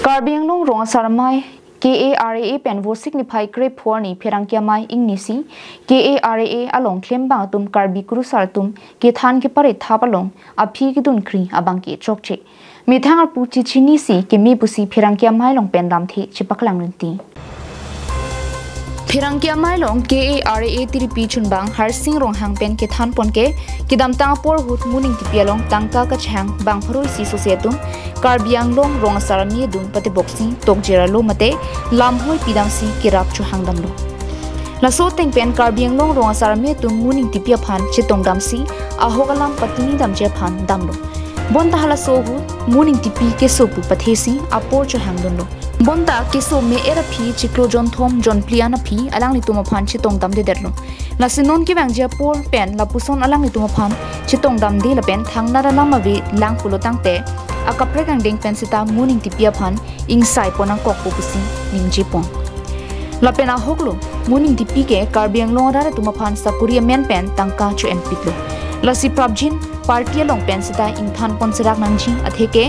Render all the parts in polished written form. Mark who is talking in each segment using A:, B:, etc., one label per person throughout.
A: Karbiang long rong sarmai KARAA penvo signify grep horni pherangkia mai ingnisi KARAA along klembang tum karbi kurusar tum ke than ke pare thapalong aphi ki dun khri abang ke chokche mithangar pu chi chini si ke mi pusi pherangkia mai long pendam the chipaklang rinti Pherangkia mai long KARAA tiripi chunbang harsing rong hang pen ke than pon ke kidam tang por hut muning tipialong tangka ka chhang bang pharoi si societum Karbiang long rong sarami dum pati boxing tokjera lo mate lamhoi pidam si kirap chu hangdam lo laso teng pen Karbiang long rong sarami tum muning tipia phan chitong dam si ahogalam patini dam je phan dam lo bonta hala so hu muning tipi ke so pu pathesi apor chu hangdam lo bonta ke so me era phi chiklo jon thom jon pliana phi alang ni tuma phan chitong dam de derlo lasinon ki bang je por pen lapuson alang ni tuma phan chitong dam de la pen thangna ra lama we lang pulo tangte akapre kang ding pensita muning tipia phan ingsai ponang kok pusi ningji pon lapena hoklo muning tipi ke Karbiang long ra tuma phan sapuri men pen tangka chu empitlo lasi prabjin party long pensita ingthan pon sirak nangji atheke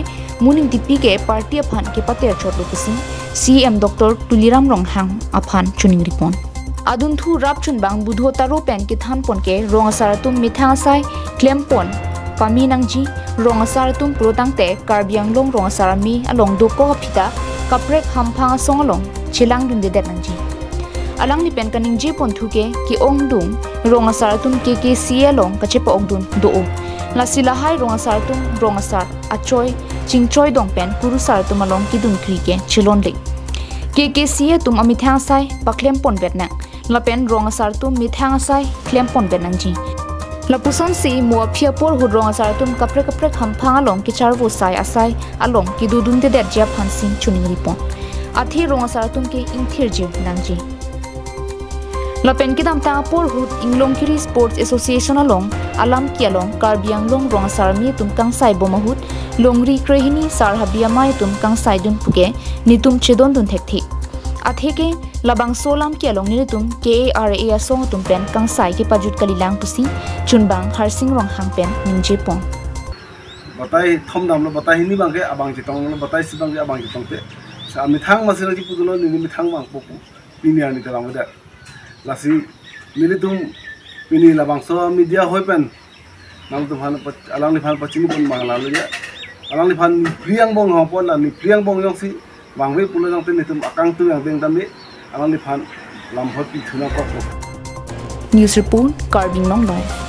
A: muning tipi ke party phan ke pater chotlo pusi CM Dr Tuliram rong hang aphan chuning ripon adun thu rap chun bang budho taro pen ke than pon ke rong saratum mithang sai klem pon pami nangji rong saratum protangte Karbiang long rong sarami along do ko phita kaprek hamphang song along chilang dun de det nangji alang ni pen kaning ji pon thu ke ki ong dung rong saratum KKCA long kachepa ong dun do lasila hai rong saratum rong sar achoi chingchoi dong pen puru saratum along ki dun khri ke chilon le KKCA tum amithang sai paklem pon betna lapen rong saratum mithang sai klem pon betnang ji lapuson si mo phia por hu rong saratum kapre hamphang along ki charbo sai asai along ki dudun de det ja phansing chuning ripon athi rong saratum ke ingthir je nangji lapen kidam ta por hut inglong kiri sports association along alam ki along Karbiang long rong sarmi tum kang sai bomahut longri krehini sarhabia mai tum kang sai dun puke nitum chedon dun thek atheke labang solam ki along ni tum KARAA asong tum pen kang sai ke pajut kalilang pusi chunbang harsing rong hang pen ningje pong
B: batai thom dam lo batai ni bang ke abang chitong lo batai sibang ke abang chitong te sa mithang masira ki pudulo ni mithang bang poku pinia ni talang da lasi militum pini labang so media hoi pen nang tu phan alang ni phan pachini pon mang la le ya alang ni phan priang bong ho pon la ni priang bong yong si bang we pulo jang te ni tum akang tu yang deng dam ni alang ni phan lam hot pi thuna ko
A: News report Karbiang long life